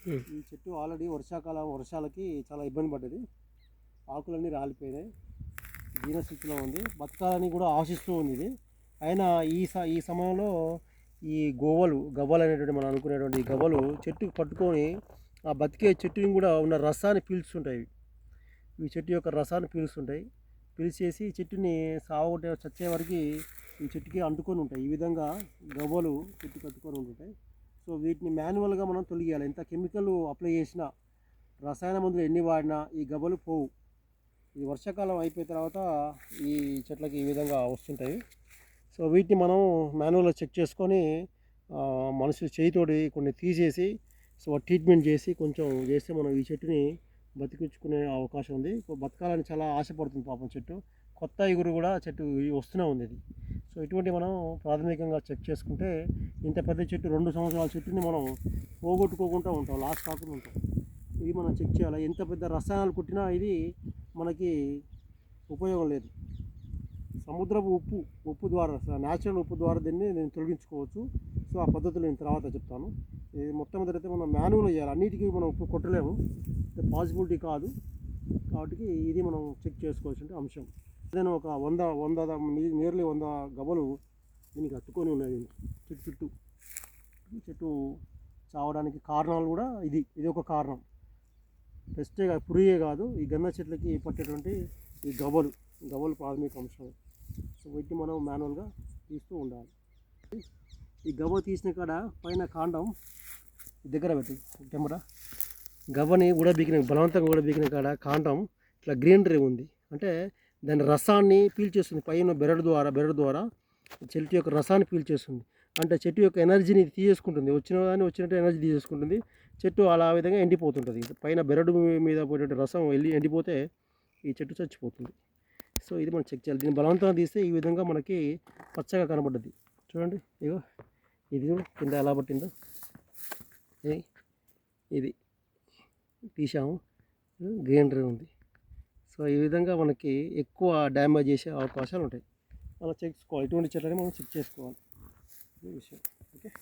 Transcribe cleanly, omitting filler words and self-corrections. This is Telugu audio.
ఈ చెట్టు ఆల్రెడీ వర్షాలకి చాలా ఇబ్బంది పడ్డది. ఆకులన్నీ రాలిపోయినాయి, దీనస్థితిలో ఉంది. బతకాలని కూడా ఆశిస్తూ ఉంది ఇది. అయినా ఈ సమయంలో ఈ గవ్వలు అనేటువంటి మనం అనుకునేటువంటి ఈ గవ్వలు చెట్టుకు పట్టుకొని ఆ బతికే చెట్టుని కూడా ఉన్న రసాన్ని పీల్చుతుంటాయి. ఈ చెట్టు యొక్క రసాన్ని పీలుస్తుంటాయి. పీల్చేసి చెట్టుని సావగొట్టే చచ్చే వరకు ఈ చెట్టుకి అంటుకొని ఉంటాయి. ఈ విధంగా గవ్వలు చెట్టు కట్టుకొని ఉంటుంటాయి. సో వీటిని మాన్యువల్గా మనం తొలగియాలి. ఎంత కెమికల్ అప్లై చేసినా, రసాయన మందులు ఎన్ని వాడినా ఈ గవ్వలు పోవు. ఈ వర్షాకాలం అయిపోయిన తర్వాత ఈ చెట్లకి ఈ విధంగా వస్తుంటాయి. సో వీటిని మనం మాన్యువల్గా చెక్ చేసుకొని మనుషులు చేయితోటి కొన్ని తీసేసి సో ట్రీట్మెంట్ చేసి కొంచెం చేస్తే మనం ఈ చెట్టుని బతికించుకునే అవకాశం ఉంది. బతకాలని చాలా ఆశపడుతుంది పాపం చెట్టు. కొత్త ఇగురు కూడా చెట్టు వస్తూనే ఉంది ఇది. సో ఇటువంటి మనం ప్రాథమికంగా చెక్ చేసుకుంటే ఇంత పెద్ద చెట్టు 2 సంవత్సరాల చెట్టుని మనం పోగొట్టుకోకుండా ఉంటాం, లాస్ కాకుండా ఉంటాం. ఇది మనం చెక్ చేయాలి. ఎంత పెద్ద రసాయనాలు కొట్టినా ఇది మనకి ఉపయోగం లేదు. సముద్రపు ఉప్పు ద్వారా, న్యాచురల్ ఉప్పు ద్వారా దీన్ని నేను తొలగించుకోవచ్చు. సో ఆ పద్ధతులు నేను తర్వాత చెప్తాను. ఇది మొట్టమొదటి మనం మాన్యువల్ చేయాలి. అన్నిటికీ మనం ఉప్పు కొట్టలేము, పాసిబిలిటీ కాదు. కాబట్టి ఇది మనం చెక్ చేసుకోవాల్సిన అంశం. ఏదైనా ఒక 100 నియర్లీ 100 గవ్వలు దీనికి అట్టుకొని ఉన్నాయి చెట్టు చావడానికి కారణాలు కూడా ఇది ఒక కారణం. పెస్టే కాదు, పురుగే కాదు, ఈ గన్న చెట్లకి పట్టేటువంటి ఈ గవ్వలు ప్రాథమిక అంశం. సో వీటిని మనం మాన్యువల్గా తీస్తూ ఉండాలి. ఈ గవ్వ తీసిన కాడ పైన కాండం దగ్గర పెట్టి కెమెరా, గవ్వని బలవంతంగా ఊడబీకిన కాడ కాండం ఇట్లా గ్రీనరీ ఉంది అంటే దాని రసాన్ని పీల్చేస్తుంది. పైన బెరడు ద్వారా చెట్టు యొక్క రసాన్ని పీల్చేస్తుంది. అంటే చెట్టు యొక్క ఎనర్జీని తీసేసుకుంటుంది. వచ్చినట్టు ఎనర్జీ తీసేసుకుంటుంది. చెట్టు అలా విధంగా ఎండిపోతుంటుంది. పైన బెరడు మీద పోయేటువంటి రసం ఎండిపోతే ఈ చెట్టు చచ్చిపోతుంది. సో ఇది మనం చెక్ చేయాలి. దీన్ని బలవంతంగా తీస్తే ఈ విధంగా మనకి పచ్చగా కనబడ్డది. చూడండి, ఇగో ఇది కింద ఎలా పట్టిందో ఇది తీసాము, గ్రీనరీ ఉంది. సో ఈ విధంగా మనకి ఎక్కువ డ్యామేజ్ చేసే అవకాశాలు ఉంటాయి. మనం చెక్ చేసుకోవాలి. ఇటువంటి చెట్లని మనం చెక్ చేసుకోవాలి. ఈ విషయం ఓకే.